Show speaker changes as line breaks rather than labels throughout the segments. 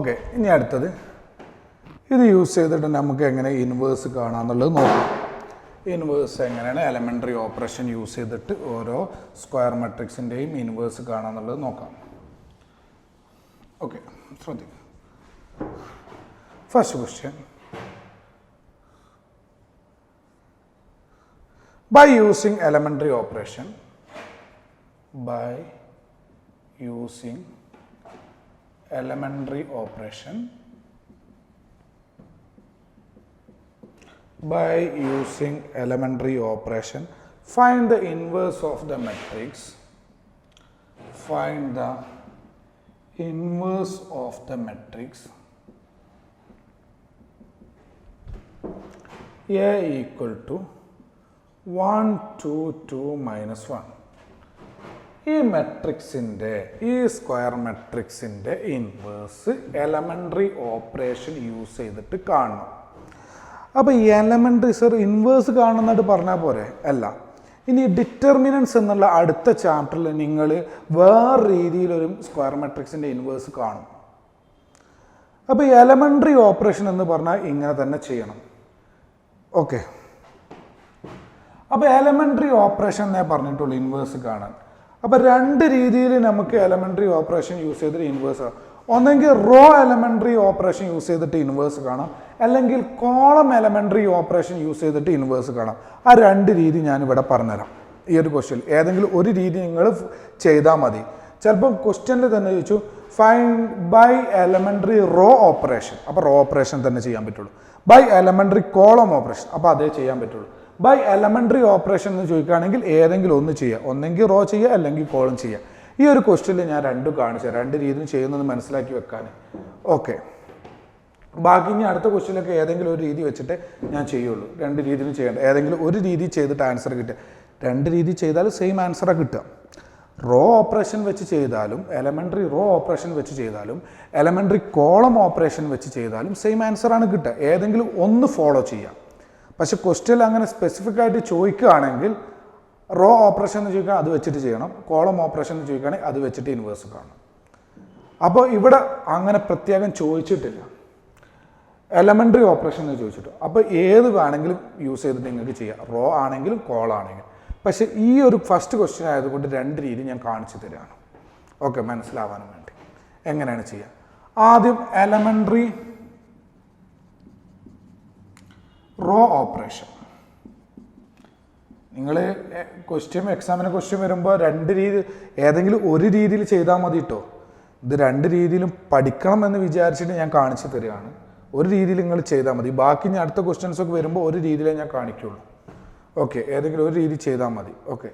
Okay, ഇനി അടുത്തത് ഇത് യൂസ് ചെയ്തിട്ട് നമുക്ക് എങ്ങനെ ഇൻവേഴ്സ് കാണാമെന്നുള്ളത് നോക്കാം. ഇൻവേഴ്സ് എങ്ങനെയാണ് എലമെൻ്ററി ഓപ്പറേഷൻ യൂസ് ചെയ്തിട്ട് ഓരോ സ്ക്വയർ മെട്രിക്സിൻ്റെയും ഇൻവേഴ്സ് കാണാമെന്നുള്ളത് നോക്കാം. ഓക്കെ, ശ്രദ്ധിക്കുക. First question, by using elementary operation find the inverse of the matrix A equal to 1, 2, 2, minus 1. ഈ മെട്രിക്സിൻ്റെ ഈ സ്ക്വയർ മെട്രിക്സിൻ്റെ ഇൻവേഴ്സ് എലമെൻ്ററി ഓപ്പറേഷൻ യൂസ് ചെയ്തിട്ട് കാണണം. അപ്പോൾ ഈ എലമെൻ്ററി സർ ഇൻവേഴ്സ് കാണുന്നതായിട്ട് പറഞ്ഞാൽ പോരെ? അല്ല. ഇനി ഡിറ്റർമിനൻസ് എന്നുള്ള അടുത്ത ചാപ്റ്ററിൽ നിങ്ങൾ വേറെ രീതിയിലൊരു സ്ക്വയർ മെട്രിക്സിൻ്റെ ഇൻവേഴ്സ് കാണും. അപ്പോൾ ഈ എലമെൻ്ററി ഓപ്പറേഷൻ എന്ന് പറഞ്ഞാൽ ഇങ്ങനെ തന്നെ ചെയ്യണം. ഓക്കെ, അപ്പോൾ എലമെൻ്ററി ഓപ്പറേഷൻ എന്നേ പറഞ്ഞിട്ടുള്ളൂ ഇൻവേഴ്സ് കാണാൻ. അപ്പോൾ രണ്ട് രീതിയിൽ നമുക്ക് എലമെൻ്ററി ഓപ്പറേഷൻ യൂസ് ചെയ്തിട്ട് ഇൻവേഴ്സ് കാണാം. ഒന്നെങ്കിൽ റോ എലമെൻ്ററി ഓപ്പറേഷൻ യൂസ് ചെയ്തിട്ട് ഇൻവേഴ്സ് കാണാം, അല്ലെങ്കിൽ കോളം എലമെൻ്ററി ഓപ്പറേഷൻ യൂസ് ചെയ്തിട്ട് ഇൻവേഴ്സ് കാണാം. ആ രണ്ട് രീതി ഞാനിവിടെ പറഞ്ഞുതരാം. ഈ ഒരു ക്വസ്റ്റ്യൻ ഏതെങ്കിലും ഒരു രീതി നിങ്ങൾ ചെയ്താൽ മതി. ചിലപ്പം ക്വസ്റ്റ്യനിൽ തന്നെ ചോദിച്ചു find by elementary row operation, അപ്പോൾ റോ ഓപ്പറേഷൻ തന്നെ ചെയ്യാൻ പറ്റുള്ളൂ. ബൈ എലമെൻ്ററി കോളം ഓപ്പറേഷൻ, അപ്പോൾ അതേ ചെയ്യാൻ പറ്റുള്ളൂ. ബൈ എലമെൻ്ററി ഓപ്പറേഷൻ എന്ന് ചോദിക്കുകയാണെങ്കിൽ ഏതെങ്കിലും ഒന്ന് ചെയ്യുക, ഒന്നെങ്കിൽ റോ ചെയ്യുക അല്ലെങ്കിൽ കോളം ചെയ്യുക. ഈ ഒരു ക്വസ്റ്റ്യനിൽ ഞാൻ രണ്ടും കാണിച്ചു തരാം, രണ്ട് രീതിയും ചെയ്യുന്നത് മനസ്സിലാക്കി വെക്കാൻ. ഓക്കെ, ബാക്കി ഇനി അടുത്ത ക്വസ്റ്റ്യനിലൊക്കെ ഏതെങ്കിലും ഒരു രീതി വെച്ചിട്ട് ഞാൻ ചെയ്യുള്ളൂ. രണ്ട് രീതിയിലും ചെയ്യേണ്ട, ഏതെങ്കിലും ഒരു രീതി ചെയ്തിട്ട് ആൻസർ കിട്ടുക. രണ്ട് രീതി ചെയ്താൽ സെയിം ആൻസറാണ് കിട്ടുക. റോ ഓപ്പറേഷൻ വെച്ച് ചെയ്താലും എലമെൻ്ററി റോ ഓപ്പറേഷൻ വെച്ച് ചെയ്താലും എലമെൻ്ററി കോളം ഓപ്പറേഷൻ വെച്ച് ചെയ്താലും സെയിം ആൻസറാണ് കിട്ടുക. ഏതെങ്കിലും ഒന്ന് ഫോളോ ചെയ്യാം. പക്ഷെ ക്വസ്റ്റ്യനിൽ അങ്ങനെ സ്പെസിഫിക് ആയിട്ട് ചോദിക്കുകയാണെങ്കിൽ റോ ഓപ്പറേഷൻ എന്ന് ചോദിക്കുക അത് വെച്ചിട്ട് ചെയ്യണം, കോളം ഓപ്പറേഷൻ എന്ന് ചോദിക്കുകയാണെങ്കിൽ അത് വെച്ചിട്ട് ഇൻവേഴ്സ് കാണണം. അപ്പോൾ ഇവിടെ അങ്ങനെ പ്രത്യേകം ചോദിച്ചിട്ടില്ല, എലമെൻ്ററി ഓപ്പറേഷൻ എന്ന് ചോദിച്ചിട്ട്. അപ്പോൾ ഏത് വേണമെങ്കിലും യൂസ് ചെയ്തിട്ട് നിങ്ങൾക്ക് ചെയ്യാം, റോ ആണെങ്കിലും കോളാണെങ്കിലും. പക്ഷേ ഈ ഒരു ഫസ്റ്റ് ക്വസ്റ്റ്യൻ ആയതുകൊണ്ട് രണ്ട് രീതി ഞാൻ കാണിച്ചു തരികയാണ്. ഓക്കെ, മനസ്സിലാവാനും വേണ്ടി. എങ്ങനെയാണ് ചെയ്യുക? ആദ്യം എലമെൻ്ററി റോ ഓപ്പറേഷൻ. നിങ്ങൾ എക്സാമിന് ക്വസ്റ്റ്യൻ വരുമ്പോൾ രണ്ട് രീതി ഏതെങ്കിലും ഒരു രീതിയിൽ ചെയ്താൽ മതി കേട്ടോ. ഇത് രണ്ട് രീതിയിലും പഠിക്കണം എന്ന് വിചാരിച്ചിട്ട് ഞാൻ കാണിച്ചു തരികയാണ്. ഒരു രീതിയിൽ നിങ്ങൾ ചെയ്താൽ മതി. ബാക്കി ഞാൻ അടുത്ത ക്വസ്റ്റ്യൻസൊക്കെ വരുമ്പോൾ ഒരു രീതിയിലേ ഞാൻ കാണിക്കുള്ളൂ. ഓക്കെ, ഏതെങ്കിലും ഒരു രീതി ചെയ്താൽ മതി. ഓക്കെ,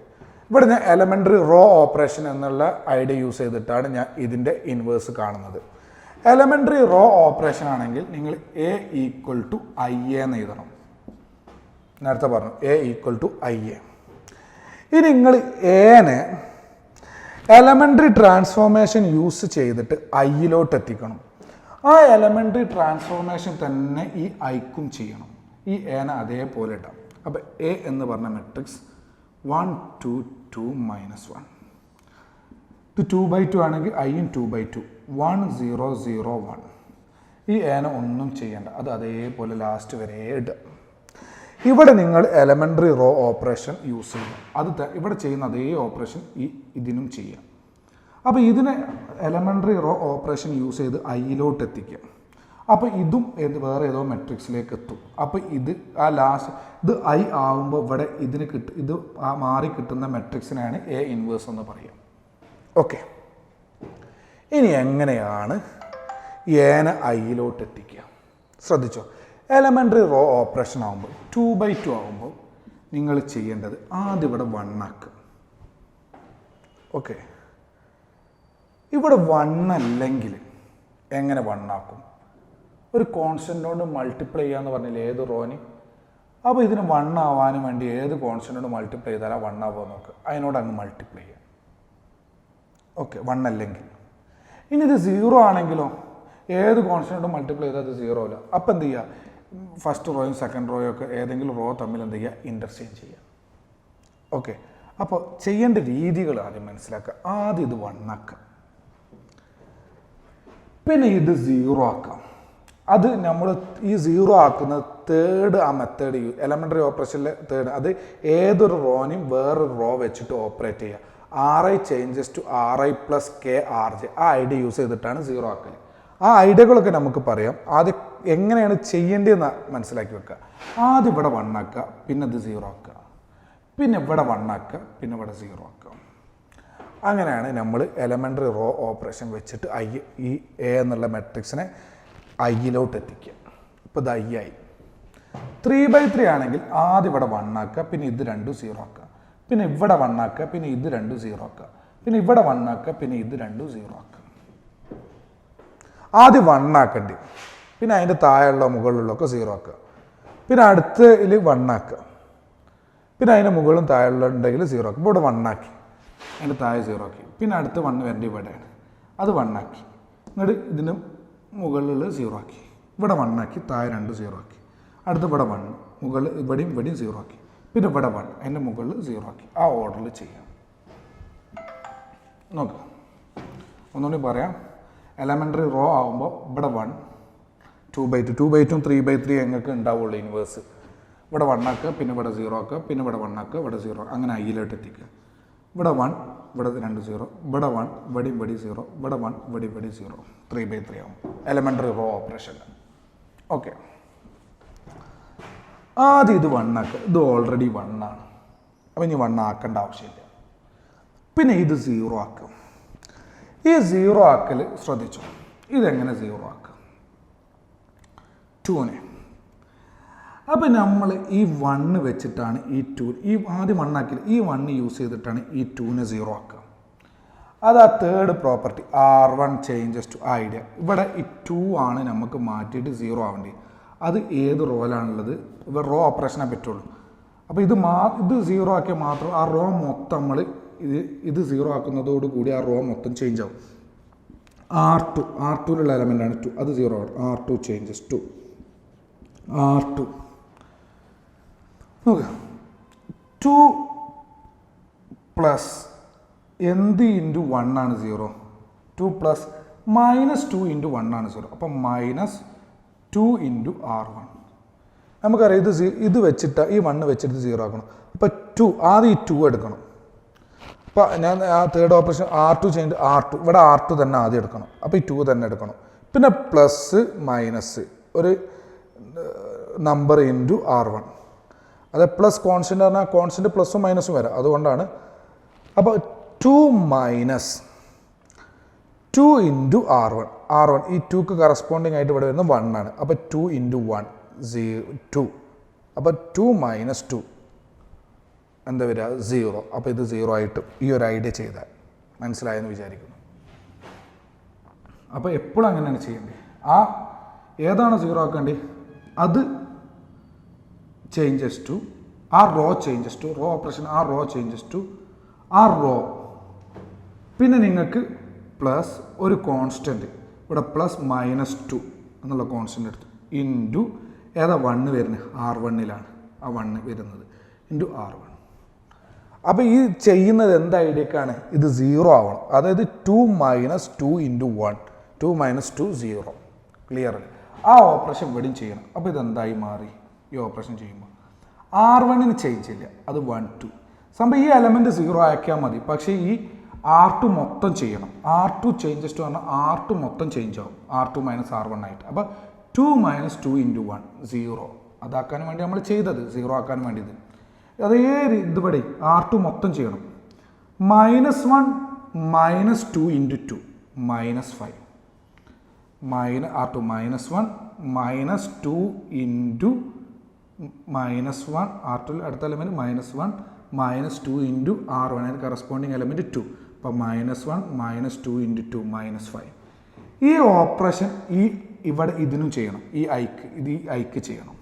ഇവിടെ ഞാൻ എലമെൻ്ററി റോ ഓപ്പറേഷൻ എന്നുള്ള ഐഡിയ യൂസ് ചെയ്തിട്ടാണ് ഞാൻ ഇതിൻ്റെ ഇൻവേഴ്സ് കാണുന്നത്. എലമെൻ്ററി റോ ഓപ്പറേഷൻ ആണെങ്കിൽ നിങ്ങൾ എ ഈക്വൽ ടു ഐ എന്ന് എഴുതണം. നേരത്തെ പറഞ്ഞു A equal to I A. ഇനി നിങ്ങൾ എനെ എലമെൻ്ററി ട്രാൻസ്ഫോർമേഷൻ യൂസ് ചെയ്തിട്ട് ഐയിലോട്ട് എത്തിക്കണം. ആ എലമെൻ്ററി ട്രാൻസ്ഫോർമേഷൻ തന്നെ ഈ ഐക്കും ചെയ്യണം. ഈ എനെ അതേപോലെ ഇടാം. അപ്പോൾ എ എന്ന് പറഞ്ഞ മെട്രിക്സ് 1, 2, 2, -1. ഇത് 2/2 ആണെങ്കിൽ ഐയും 2/2, 1, 0, 0, 1. ഈ ഏനെ ഒന്നും ചെയ്യേണ്ട, അത് അതേപോലെ ലാസ്റ്റ് വരെ ഇടുക. ഇവിടെ നിങ്ങൾ എലമെൻ്ററി റോ ഓപ്പറേഷൻ യൂസ് ചെയ്യുക. അത് ഇവിടെ ചെയ്യുന്ന അതേ ഓപ്പറേഷൻ ഇതിനും ചെയ്യാം. അപ്പോൾ ഇതിനെ എലമെൻ്ററി റോ ഓപ്പറേഷൻ യൂസ് ചെയ്ത് ഐയിലോട്ട് എത്തിക്കുക. അപ്പോൾ ഇതും വേറെ ഏതോ മെട്രിക്സിലേക്ക് എത്തും. അപ്പോൾ ഇത് ആ ലാസ്റ്റ് ഇത് ഐ ആവുമ്പോൾ ഇവിടെ ഇതിന് ഇത് മാറി കിട്ടുന്ന മെട്രിക്സിനാണ് എ ഇൻവേഴ്സ് എന്ന് പറയുക. ഓക്കെ, ഇനി എങ്ങനെയാണ് ഏനെ ഐയിലോട്ട് എത്തിക്കുക? ശ്രദ്ധിച്ചോ, എലമെൻ്ററി റോ ഓപ്പറേഷൻ ആകുമ്പോൾ 2/2 ആകുമ്പോൾ നിങ്ങൾ ചെയ്യേണ്ടത് ആദ്യം ഇവിടെ 1 ആക്കുക. ഓക്കെ, ഇവിടെ 1 അല്ലെങ്കിൽ എങ്ങനെ 1 ആക്കും? ഒരു കോൺസ്റ്റൻ്റ് കൊണ്ട് മൾട്ടിപ്ലൈ ചെയ്യുക എന്ന് പറഞ്ഞില്ല ഏത് റോന്? അപ്പോൾ ഇതിന് 1 ആവാനും വേണ്ടി ഏത് കോൺസ്റ്റൻ്റ് കൊണ്ട് മൾട്ടിപ്ലൈ ചെയ്താലാണ് 1 ആവുക നോക്കുക. അതിനോട് അങ്ങ് മൾട്ടിപ്ലൈ ചെയ്യുക. ഓക്കെ, 1 അല്ലെങ്കിൽ. ഇനി ഇത് 0 ആണെങ്കിലോ ഏത് കോൺസ്റ്റൻ്റ് കൊണ്ട് മൾട്ടിപ്ലൈ ചെയ്താൽ അത് 0 അല്ല. അപ്പോൾ എന്ത് ചെയ്യുക? ഫസ്റ്റ് റോയും സെക്കൻഡ് റോയും ഒക്കെ ഏതെങ്കിലും റോ തമ്മിൽ എന്ത് ചെയ്യുക? ഇൻ്റർചേഞ്ച് ചെയ്യുക. ഓക്കെ, അപ്പോൾ ചെയ്യേണ്ട രീതികൾ ആദ്യം മനസ്സിലാക്കുക. ആദ്യം ഇത് 1 ആക്കുക. പിന്നെ ഇത് 0 ആക്കാം. അത് നമ്മൾ ഈ 0 ആക്കുന്ന തേർഡ് ആ മെത്തേഡ് എലമെൻ്ററി ഓപ്പറേഷനിലെ തേർഡ്, അത് ഏതൊരു റോനെയും വേറൊരു റോ വെച്ചിട്ട് ഓപ്പറേറ്റ് ചെയ്യുക. RI changes to RI plus KRJ ആ ഐഡിയ യൂസ് ചെയ്തിട്ടാണ് 0 ആക്കൽ. ആ ഐഡിയകളൊക്കെ നമുക്ക് പറയാം. ആദ്യം എങ്ങനെയാണ് ചെയ്യേണ്ടതെന്ന് മനസ്സിലാക്കി വെക്കുക. ആദ്യം ഇവിടെ 1 ആക്കുക, പിന്നെ ഇത് 0 ആക്കുക, പിന്നെ ഇവിടെ 1 ആക്കുക, പിന്നെ ഇവിടെ 0 ആക്കുക. അങ്ങനെയാണ് നമ്മൾ എലമെൻ്ററി റോ ഓപ്പറേഷൻ വെച്ചിട്ട് ഈ എ എന്നുള്ള മെട്രിക്സിനെ ഐയിലോട്ട് എത്തിക്കുക. ഇപ്പോൾ ഇത് I ആയി. 3/3 ആണെങ്കിൽ ആദ്യം ഇവിടെ 1 ആക്കുക, പിന്നെ ഇത് 2 0 ആക്കുക, പിന്നെ ഇവിടെ 1 ആക്കുക, പിന്നെ ഇത് 2 0 ആക്കുക, പിന്നെ ഇവിടെ 1 ആക്കുക, പിന്നെ ഇത് 2 0 ആക്കുക. ആദ്യം 1 ആക്കേണ്ടി, പിന്നെ അതിൻ്റെ താഴെയുള്ള മുകളിലുള്ളതൊക്കെ 0 ആക്കുക, പിന്നെ അടുത്തതിൽ 1 ആക്കുക, പിന്നെ അതിൻ്റെ മുകളിലും താഴെയുള്ള ഉണ്ടെങ്കിൽ 0 ആക്കുക. ഇപ്പോൾ ഇവിടെ 1 ആക്കി, അതിൻ്റെ താഴെ 0 ആക്കി, പിന്നെ അടുത്ത് 1 വരേണ്ട ഇവിടെയാണ്, അത് 1 ആക്കി, എന്നിട്ട് ഇതിന് മുകളിലുള്ള 0 ആക്കി, ഇവിടെ 1 ആക്കി, താഴെ 2 0 ആക്കി, അടുത്ത് ഇവിടെ 1, മുകളിൽ ഇവിടെയും 0 ആക്കി, പിന്നെ ഇവിടെ 1, അതിൻ്റെ മുകളിൽ 0 ആക്കി. ആ ഓർഡറിൽ ചെയ്യാം. നോക്കാം, ഒന്നുകൂടി പറയാം. എലമെൻ്ററി റോ ആകുമ്പോൾ ഇവിടെ 1, 2/2, 2/2 3/3 ഞങ്ങൾക്ക് ഉണ്ടാവുള്ളൂ ഇൻവേഴ്സ്. ഇവിടെ 1 ആക്കുക, പിന്നെ ഇവിടെ 0 ആക്കുക, പിന്നെ ഇവിടെ 1 ആക്കുക, ഇവിടെ 0, അങ്ങനെ ഐയിലോട്ട് എത്തിക്കുക. ഇവിടെ 1, ഇവിടെ 2 0, ഇവിടെ 1, ഇവിടെ 0, ഇവിടെ 1, ഇവിടെ 0, 3/3 ആവും എലമെൻ്ററി റോ ഓപ്പറേഷൻ. ഓക്കെ, ആദ്യം ഇത് 1 ആക്കുക. ഇത് ഓൾറെഡി 1 ആണ്, അപ്പം ഇനി 1 ആക്കേണ്ട ആവശ്യമില്ല. പിന്നെ ഇത് 0 ആക്കുക. ഈ 0 ആക്കൽ ശ്രദ്ധിച്ചു. ഇതെങ്ങനെ 0 ആക്കുക? 2നെ. അപ്പം നമ്മൾ ഈ 1 വെച്ചിട്ടാണ് ഈ 2, ഈ ആദ്യം 1 ആക്കില്ല, ഈ 1 യൂസ് ചെയ്തിട്ടാണ് ഈ 2നെ 0 ആക്കുക. അത് ആ third property R1 changes to idea. ഇവിടെ ഈ 2 ആണ് നമുക്ക് മാറ്റിയിട്ട് 0 ആവേണ്ടി. അത് ഏത് റോയിലാണുള്ളത്? ഇവിടെ റോ ഓപ്പറേഷനെ പറ്റുള്ളൂ. അപ്പോൾ ഇത് 0 ആക്കിയാൽ മാത്രം ആ റോ മൊത്തം നമ്മൾ ഇത് 0 ആക്കുന്നതോടുകൂടി ആ റോ മൊത്തം ചേഞ്ച് ആവും. R2ലുള്ള എലമെൻ്റാണ് 2, അത് 0 ആവും. R2 changes to R2. നോക്കുക, 2 പ്ലസ് എന്ത് ഇൻറ്റു 1 ആണ് 0? 2 പ്ലസ് -2 ഇൻറ്റു 1 ആണ് 0. അപ്പം -2 ഇൻറ്റു R1. നമുക്കറിയാം ഇത് വെച്ചിട്ട് ഈ 1 വെച്ചിട്ട് 0 ആക്കണം. അപ്പം 2 ആദ്യം ഈ 2 എടുക്കണം. അപ്പോൾ ഞാൻ ആ third operation R2 change R2, ഇവിടെ R2 തന്നെ ആദ്യം എടുക്കണം. അപ്പോൾ ഈ 2 തന്നെ എടുക്കണം. പിന്നെ പ്ലസ് മൈനസ് ഒരു നമ്പർ ഇൻറ്റു R1. അത് പ്ലസ് കോൺസ്റ്റൻ്റ് പറഞ്ഞാൽ കോൺസ്റ്റൻ്റ് പ്ലസും മൈനസും വരാം, അതുകൊണ്ടാണ്. അപ്പോൾ 2 മൈനസ് 2 ഇൻറ്റു R1. ഈ 2ക്ക് കറസ്പോണ്ടിങ് ആയിട്ട് ഇവിടെ വരുന്നത് 1 ആണ്. അപ്പോൾ 2 ഇൻറ്റു 1 2. അപ്പോൾ 2 മൈനസ് 2 എന്താ വരിക? 0. അപ്പോൾ ഇത് 0 ആയിട്ട് ഈ ഒരു ഐഡിയ ചെയ്താൽ മനസ്സിലായെന്ന് വിചാരിക്കുന്നു. അപ്പോൾ എപ്പോഴും അങ്ങനെയാണ് ചെയ്യേണ്ടത്. ആ ഏതാണ് 0 ആക്കേണ്ടത് അത് ചേഞ്ചസ് ടു ആ row changes to row operation, ആ റോ ചേഞ്ചസ് ടു ആ റോ. പിന്നെ നിങ്ങൾക്ക് പ്ലസ് ഒരു കോൺസ്റ്റൻറ്റ് ഇവിടെ പ്ലസ് -2 എന്നുള്ള കോൺസ്റ്റൻ്റ് എടുത്തു ഇൻറ്റു ഏതാ 1 വരുന്നത്? R1ലാണ് ആ 1 വരുന്നത് ഇൻറ്റു R1. അപ്പോൾ ഈ ചെയ്യുന്നത് എന്ത് ഐഡിയക്കാണ്? ഇത് 0 ആവണം. അതായത് 2 മൈനസ് 2 ഇൻറ്റു 1, 2 മൈനസ് 2 0. ക്ലിയർ അല്ലേ? ആ ഓപ്പറേഷൻ ഇവിടെയും ചെയ്യണം. അപ്പോൾ ഇതെന്തായി മാറി? ഈ ഓപ്പറേഷൻ ചെയ്യുമ്പോൾ R1ന് ചേഞ്ച് ഇല്ല, അത് 1 2. സംഭവം ഈ എലമെൻറ്റ് 0 ആക്കിയാൽ മതി. പക്ഷേ ഈ R2 മൊത്തം ചെയ്യണം. R2 ചേഞ്ചസ് ടു പറഞ്ഞാൽ R2 മൊത്തം ചേഞ്ച് ആവും, R2 മൈനസ് R1 ആയിട്ട്. അപ്പോൾ 2 മൈനസ് 2 ഇൻറ്റു 1 0. അതാക്കാൻ വേണ്ടി നമ്മൾ ചെയ്തത് 0 ആക്കാൻ വേണ്ടിയത്. അതേ ഇതുപടി R2 മൊത്തം ചെയ്യണം. -1 minus 2 into 2 -5. R2 -1 minus 2 into -1. R2 അടുത്ത എലമെൻറ്റ് -1 മൈനസ് 2 ഇൻറ്റു R1, അതിന് കറസ്പോണ്ടിങ് എലമെൻറ്റ് 2. അപ്പോൾ -1 മൈനസ് 2 ഇൻറ്റു 2 -5. ഈ ഓപ്പറേഷൻ ഇവിടെ ഇതിനും ചെയ്യണം. ഈ ഐക്ക് ചെയ്യണം.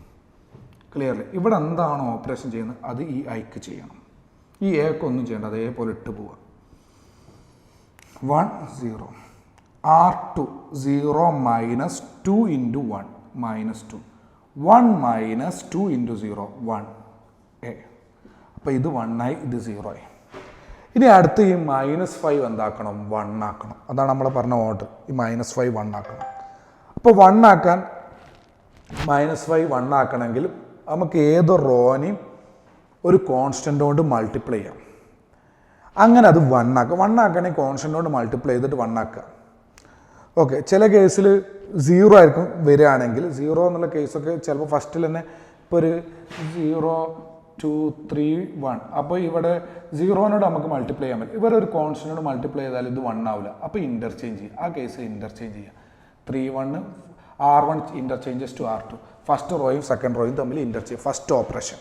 ക്ലിയർലി? ഇവിടെ എന്താണ് ഓപ്പറേഷൻ ചെയ്യുന്നത് അത് ഈ ഐക്ക് ചെയ്യണം. ഈ എക്ക് ഒന്നും ചെയ്യേണ്ട, അതേപോലെ ഇട്ട് പോവുക. 1 0. R2 0 minus 2 into 1 -2. 1 minus 2 into 0 1. അപ്പോൾ ഇത് 1 ആയി, ഇത് 0 ആയി. ഇനി അടുത്ത് ഈ -5 എന്താക്കണം? 1 ആക്കണം. അതാണ് നമ്മൾ പറഞ്ഞ ഓർഡർ. ഈ -5 1 ആക്കണം. അപ്പോൾ 1 ആക്കാൻ -5 1 ആക്കണമെങ്കിൽ നമുക്ക് ഏത് റോനെയും ഒരു കോൺസ്റ്റൻ്റ് കൊണ്ട് മൾട്ടിപ്ലൈ ചെയ്യാം. അങ്ങനെ അത് 1 ആക്കുക. 1 ആക്കണമെങ്കിൽ കോൺസ്റ്റൻ്റ് കൊണ്ട് മൾട്ടിപ്ലൈ ചെയ്തിട്ട് 1 ആക്കുക. ഓക്കെ, ചില കേസിൽ 0 ആയിരിക്കും വരികയാണെങ്കിൽ 0 എന്നുള്ള കേസൊക്കെ ചിലപ്പോൾ ഫസ്റ്റിൽ തന്നെ ഇപ്പോൾ ഒരു 0 2 3 1 അപ്പോൾ ഇവിടെ 0നോട് നമുക്ക് മൾട്ടിപ്ലൈ ചെയ്യാൻ പറ്റും. ഇവരൊരു കോൺസ്റ്റൻ്റ് മൾട്ടിപ്ലൈ ചെയ്താൽ ഇത് 1 ആവില്ല. അപ്പോൾ ഇൻ്റർചേഞ്ച് ചെയ്യുക. ആ കേസ് ഇൻ്റർചേഞ്ച് ചെയ്യുക. 3 1 R1 interchanges to R2. First റോയും സെക്കൻഡ് റോയും തമ്മിൽ ഇൻ്റർചേഞ്ച്, ഫസ്റ്റ് ഓപ്പറേഷൻ.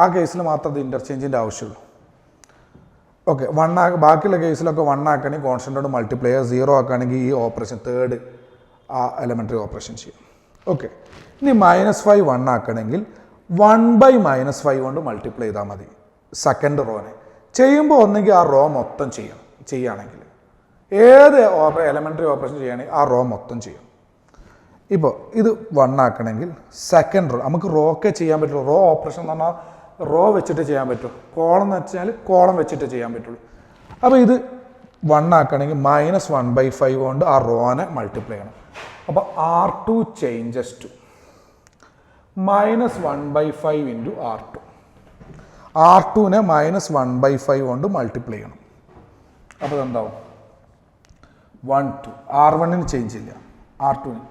ആ കേസിൽ മാത്രം അത് ഇൻ്റർചേഞ്ചിൻ്റെ ആവശ്യമുള്ളൂ. ഓക്കെ, 1 ബാക്കിയുള്ള കേസിലൊക്കെ 1 ആക്കണമെങ്കിൽ കോൺസ്റ്റൻ്റോട് മൾട്ടിപ്ലൈ ചെയ്യുക. 0 ആക്കുകയാണെങ്കിൽ ഈ ഓപ്പറേഷൻ തേർഡ് ആ എലമെൻ്ററി ഓപ്പറേഷൻ ചെയ്യും. ഓക്കെ, ഇനി -5 1 ആക്കണമെങ്കിൽ 1/-5 കൊണ്ട് മൾട്ടിപ്ലൈ ചെയ്താൽ മതി സെക്കൻഡ് റോനെ. ചെയ്യുമ്പോൾ ഒന്നെങ്കിൽ ആ റോ മൊത്തം ചെയ്യണം. ചെയ്യുകയാണെങ്കിൽ ഏത് എലമെൻ്ററി ഓപ്പറേഷൻ ചെയ്യുകയാണെങ്കിൽ ആ റോ മൊത്തം ചെയ്യണം. ഇപ്പോൾ ഇത് 1 ആക്കണമെങ്കിൽ സെക്കൻഡ് റോ നമുക്ക് റോ ഒക്കെ ചെയ്യാൻ പറ്റുള്ളൂ. റോ ഓപ്പറേഷൻ എന്ന് പറഞ്ഞാൽ റോ വെച്ചിട്ട് ചെയ്യാൻ പറ്റും. കോളം എന്ന് വെച്ചാൽ കോളം വെച്ചിട്ട് ചെയ്യാൻ പറ്റുള്ളൂ. അപ്പോൾ ഇത് 1 ആക്കണമെങ്കിൽ -1/5 കൊണ്ട് ആ റോനെ മൾട്ടിപ്ലൈ ചെയ്യണം. അപ്പോൾ R2 changes to -1/5 into R2. R2നെ -1/5 കൊണ്ട് മൾട്ടിപ്ലൈ ചെയ്യണം. അപ്പോൾ എന്താവും? 1 2. R1ന് ചേഞ്ച് ഇല്ല. R2ന്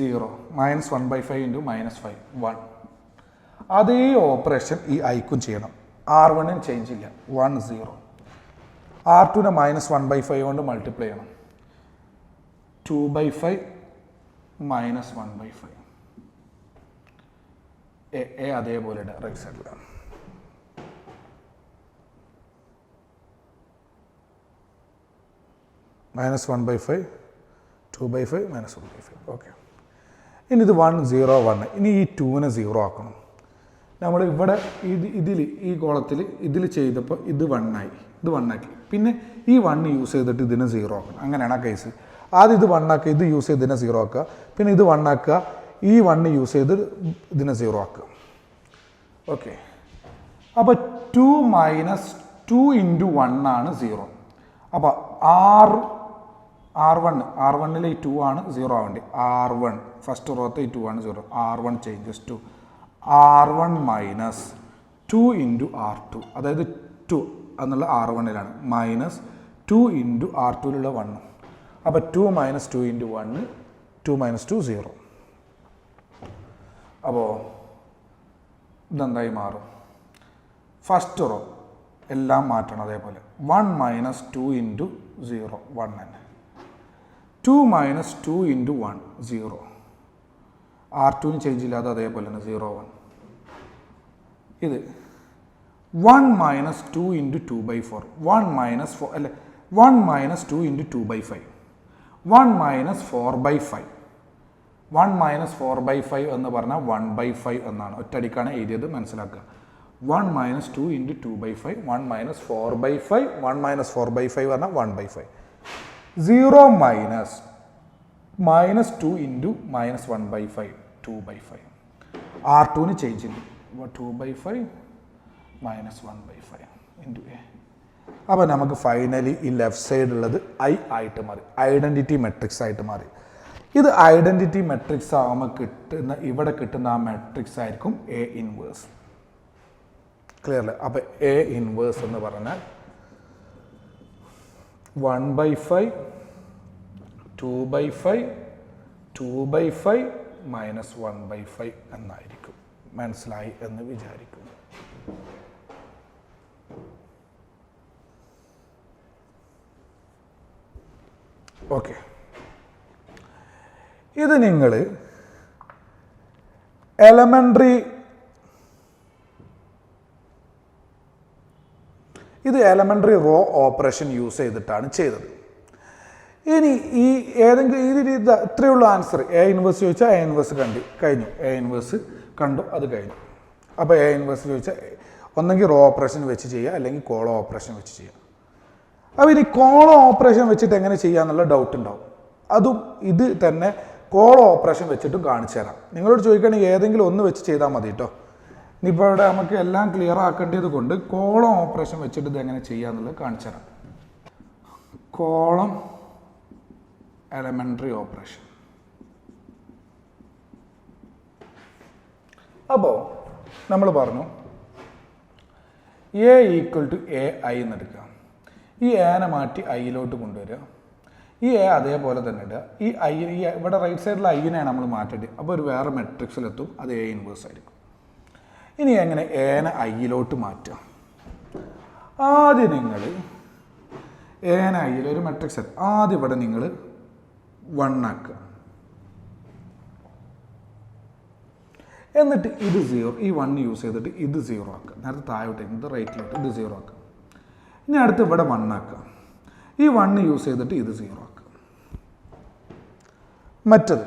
0. -1/5 ഇൻറ്റു -5 1. അതേ ഓപ്പറേഷൻ ഈ ഐക്കും ചെയ്യണം. R1ന് ചേഞ്ച് ഇല്ല. 1 0. R2നെ -1/5 കൊണ്ട് മൾട്ടിപ്ലൈ ചെയ്യണം. 2/5 -1/5. എ അതേപോലെ റൈറ്റ് സൈഡിലാണ്. -1/5 2/5 -1/5. ഓക്കെ, ഇനി ഇത് 1 0 1. ഇനി ഈ 2നെ 0 ആക്കണം. നമ്മൾ ഇവിടെ ഇതിൽ ഈ കോളത്തിൽ ഇതിൽ ചെയ്തപ്പോൾ ഇത് 1 ആയി, ഇത് 1 ആക്കി. പിന്നെ ഈ 1 യൂസ് ചെയ്തിട്ട് ഇതിനെ 0 ആക്കണം. അങ്ങനെയാണ് ആ കേസ്. ആദ്യം ഇത് 1 ആക്കുക, ഇത് യൂസ് ചെയ്ത് ഇതിനെ 0 ആക്കുക. പിന്നെ ഇത് 1 ആക്കുക, ഈ 1 യൂസ് ചെയ്ത് ഇതിനെ 0 ആക്കുക. ഓക്കെ, അപ്പോൾ 2 - 2 ഇൻറ്റു 1 ആണ് 0. അപ്പോൾ R1ൽ ഈ 2 ആണ് 0 ആവേണ്ടി. R1 ഫസ്റ്റ് റോത്തെ ഈ 2 ആണ് 0. R1 changes to R1 - 2 into R2. അതായത് 2 എന്നുള്ള R1ലാണ് -2 ഇൻറ്റു R2ലുള്ള 1. അപ്പോൾ 2 - 2 ഇൻറ്റു 1 2 - 2 0. അപ്പോൾ ഇതെന്തായി മാറും? ഫസ്റ്റ് റോ എല്ലാം മാറ്റണം അതേപോലെ. 1 - 2 ഇൻറ്റു 0 1 തന്നെ. 2 - 2 ഇൻറ്റു 1 0. R2ന് ചേഞ്ച് ഇല്ലാതെ അതേപോലെ തന്നെ 0 1. ഇത് 1 - 2 ഇൻറ്റു 2/4. 1 - 4 അല്ലേ, 1 - 2 ഇൻറ്റു 2/5. 1 - 4/5. 1 - 4/5 എന്ന് പറഞ്ഞാൽ 1/5 എന്നാണ്. ഒറ്റയടിക്കാണ് എഴുതിയത്, മനസ്സിലാക്കുക. 1 - 2 ഇൻറ്റു 2/5. 1 - 4/5. 1 - 4/5 പറഞ്ഞാൽ 1/5. 0 - 2 ഇൻറ്റു -1/5 2/5. R2ന് ചേഞ്ച് ഇല്ല. 2/5 -1/5 ഇൻറ്റു എ. അപ്പോൾ നമുക്ക് ഫൈനലി ഈ ലെഫ്റ്റ് സൈഡ് ഉള്ളത് I ആയിട്ട് മാറി, ഐഡൻറ്റിറ്റി മെട്രിക്സ് ആയിട്ട് മാറി. ഇത് ഐഡൻറ്റിറ്റി മെട്രിക്സ് ആകുമ്പോൾ ഇവിടെ കിട്ടുന്ന ആ മെട്രിക്സ് ആയിരിക്കും A ഇൻവേഴ്സ്. ക്ലിയർ അല്ലേ? അപ്പോൾ A ഇൻവേഴ്സ് എന്ന് പറഞ്ഞാൽ 1/5 2/5 2/5 -1/5 എന്നായിരിക്കും. മനസ്സിലായി എന്ന് വിചാരിക്കുന്നു. ഓക്കെ, ഇത് നിങ്ങൾ എലമെൻ്ററി റോ ഓപ്പറേഷൻ യൂസ് ചെയ്തിട്ടാണ് ചെയ്തത്. ഇനി ഈ ഏതെങ്കിലും ഈ രീതി ഇത്രയുള്ള ആൻസർ. A ഇൻവേഴ്സ് ചോദിച്ചാൽ A ഇൻവേഴ്സ് കഴിഞ്ഞു. A ഇൻവേഴ്സ് കണ്ടു, അത് കഴിഞ്ഞു. അപ്പോൾ A ഇൻവേഴ്സ് ചോദിച്ചാൽ ഒന്നെങ്കിൽ റോ ഓപ്പറേഷൻ വെച്ച് ചെയ്യുക, അല്ലെങ്കിൽ കോളോ ഓപ്പറേഷൻ വെച്ച് ചെയ്യുക. അപ്പോൾ ഇനി കോളോ ഓപ്പറേഷൻ വെച്ചിട്ട് എങ്ങനെ ചെയ്യുക എന്നുള്ള ഡൗട്ട് ഉണ്ടാവും. അതും ഇത് തന്നെ കോളോ ഓപ്പറേഷൻ വെച്ചിട്ടും കാണിച്ചു തരാം. നിങ്ങളോട് ചോദിക്കുകയാണെങ്കിൽ ഏതെങ്കിലും ഒന്ന് വെച്ച് ചെയ്താൽ മതി കേട്ടോ. ഇനിയിപ്പോൾ ഇവിടെ നമുക്ക് എല്ലാം ക്ലിയർ ആക്കേണ്ടത് കൊണ്ട് കോളം ഓപ്പറേഷൻ വെച്ചിട്ട് ഇത് എങ്ങനെ ചെയ്യാന്നുള്ളത് കാണിച്ചു തരാം. Column elementary operation. അപ്പോൾ നമ്മൾ പറഞ്ഞു A equal to A I എന്നെടുക്കുക. ഈ എനെ മാറ്റി ഐയിലോട്ട് കൊണ്ടുവരിക. ഈ എ അതേപോലെ തന്നെ ഇടുക. ഈ ഐ ഇവിടെ റൈറ്റ് സൈഡിൽ ഐനെയാണ് നമ്മൾ മാറ്റിയിട്ട്, അപ്പോൾ ഒരു വേറെ മെട്രിക്സിലെത്തും, അത് എ ഇൻവേഴ്സ് ആയിരിക്കും. ഇനി എങ്ങനെ എനെ ഐയിലോട്ട് മാറ്റുക? ആദ്യം നിങ്ങൾ എനെ ഐയിൽ ഒരു മെട്രിക്സ് ആദ്യം ഇവിടെ നിങ്ങൾ 1 ആക്കുക. എന്നിട്ട് ഇത് 0, ഈ 1 യൂസ് ചെയ്തിട്ട് ഇത് 0 ആക്കുക. നേരത്തെ താഴോട്ട് ഇത് റൈറ്റിലോട്ട് ഇത് 0 ആക്കുക. ഇനി അടുത്ത് ഇവിടെ 1 ആക്കുക. ഈ 1 യൂസ് ചെയ്തിട്ട് ഇത് 0 ആക്കുക. മറ്റത്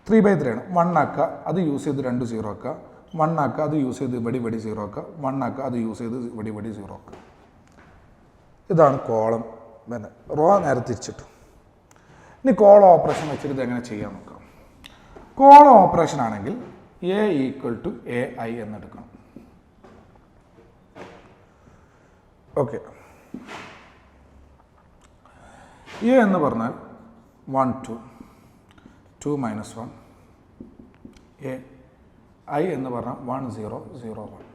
3/3 ആണ്. 1 ആക്കുക, അത് യൂസ് ചെയ്ത് 2 0 ആക്കുക. 1 ആക്കുക, അത് യൂസ് ചെയ്ത് ഇവിടെ 0 ആക്കുക. 1 ആക്കുക, അത് യൂസ് ചെയ്ത് ഇവിടെ 0 ആക്കുക. ഇതാണ് കോളം. പിന്നെ റോ നേരെ തിരിച്ചിട്ടു. ഇനി കോളം ഓപ്പറേഷൻ വെച്ചിട്ട് ഇത് എങ്ങനെ ചെയ്യാൻ നോക്കാം. കോളം ഓപ്പറേഷൻ ആണെങ്കിൽ A equal to A I എന്നെടുക്കണം. ഓക്കെ, എ എന്ന് പറഞ്ഞാൽ 1 2 2 - 1. എ ഐ എന്ന് പറഞ്ഞാൽ 1 0 0 1.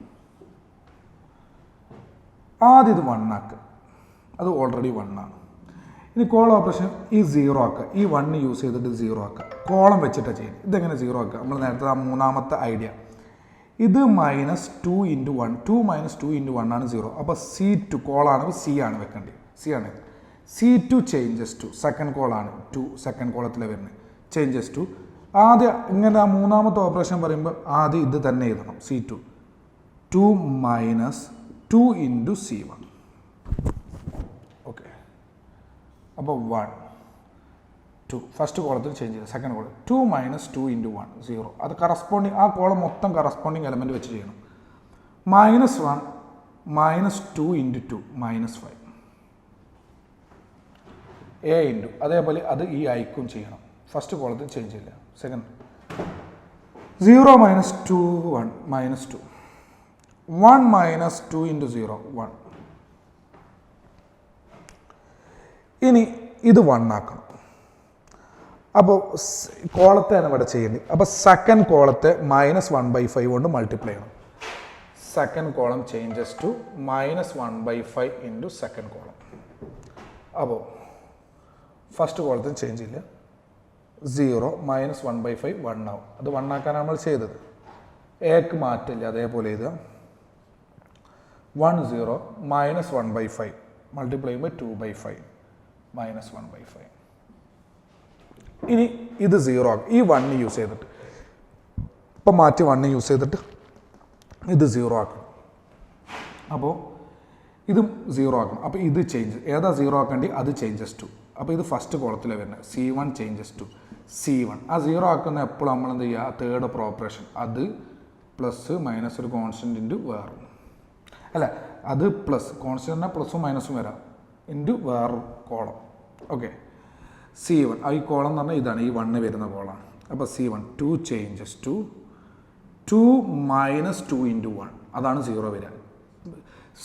ആദ്യം ഇത് 1 ആക്കുക, അത് ഓൾറെഡി 1 ആണ്. ഇനി കോളം ഓപ്പറേഷൻ ഈ 0 ആക്കുക, ഈ 1 യൂസ് ചെയ്തിട്ട് 0 ആക്കുക. കോളം വെച്ചിട്ടാണ് ചെയ്യുന്നത്. ഇതെങ്ങനെ 0 ആക്കുക? നമ്മൾ നേരത്തെ ആ മൂന്നാമത്തെ ഐഡിയ, ഇത് -2 × 1, 2 - 2 × 1 ആണ് 0. അപ്പോൾ C2 കോളാണ്, C ആണ് വെക്കേണ്ടത്. C ആണ്. C2 ചേഞ്ചസ് ടു സെക്കൻഡ് കോളാണ്, 2 സെക്കൻഡ് കോളത്തിൽ വരുന്നത്, ചേഞ്ചസ് ടു. ആദ്യം ഇങ്ങനെ ആ മൂന്നാമത്തെ ഓപ്പറേഷൻ പറയുമ്പോൾ ആദ്യം ഇത് തന്നെ എഴുതണം. C2 2 - 2 × C1. ഓക്കെ, അപ്പോൾ 1 2 ഫസ്റ്റ് കോളത്തിൽ ചേഞ്ച് ചെയ്ത് സെക്കൻഡ് കോളം 2 - 2 × 1 0. അത് കറസ്പോണ്ടിങ് ആ കോളം മൊത്തം കറസ്പോണ്ടിങ് എലമെൻറ്റ് വെച്ച് ചെയ്യണം. -1 -2 × 2 -5. എ ഇൻറ്റു അതേപോലെ അത് ഈ ഐക്കും ചെയ്യണം. ഫസ്റ്റ് കോളത്തിൽ ചേഞ്ച് ചെയ്യില്ല. സെക്കൻഡ് 0 - 2 1 -2 1 - 2 × 0 1. ഇനി ഇത് 1 ആക്കണം. അപ്പോൾ കോളത്തെയാണ് ഇവിടെ ചെയ്യേണ്ടത്. അപ്പോൾ സെക്കൻഡ് കോളത്തെ -1/5 കൊണ്ട് മൾട്ടിപ്ലൈ ചെയ്യണം. Second column changes to -1/5 × second column. അപ്പോൾ ഫസ്റ്റ് കോളത്തിന് ചേഞ്ച് ഇല്ല. 0 -1/5 1 ആവും. അത് 1 ആക്കാനാണ് നമ്മൾ ചെയ്തത്. എക്ക് മാറ്റില്ല, അതേപോലെ എഴുതുക. 1 0 -1/5 മൾട്ടിപ്ലൈ ചെയ്യുമ്പോൾ 2/5 -1/5. ഇനി ഇത് 0 ആക്കും. ഈ 1 യൂസ് ചെയ്തിട്ട് ഇപ്പം മാറ്റി 1 യൂസ് ചെയ്തിട്ട് ഇത് 0 ആക്കണം. അപ്പോൾ ഇതും 0 ആക്കണം. അപ്പോൾ ഇത് ചേഞ്ച് ഏതാ 0 ആക്കേണ്ടി, അത് ചേഞ്ചസ് ടു. അപ്പോൾ ഇത് ഫസ്റ്റ് കോളത്തിലാണ് വരുന്നത്. C1 changes to C1. ആ 0 ആക്കുന്ന എപ്പോഴും നമ്മൾ എന്ത് ചെയ്യുക, തേർഡ് ഓപ്പറേഷൻ, അത് പ്ലസ് മൈനസ് ഒരു കോൺസ്റ്റൻറ്റ് ഇൻറ്റു വേറെ, അല്ല അത് പ്ലസ് കോൺസ്റ്റൻറ്റിനെ പ്ലസും മൈനസും വരാം ഇൻറ്റു വേറെ കോളം. ഓക്കെ, C1 ഈ കോളം എന്ന് പറഞ്ഞാൽ ഇതാണ്, ഈ 1 വരുന്ന കോളാണ്. അപ്പോൾ C1 2 ചേഞ്ചസ് ടു 2 - 2 × 1, അതാണ് 0 വരിക.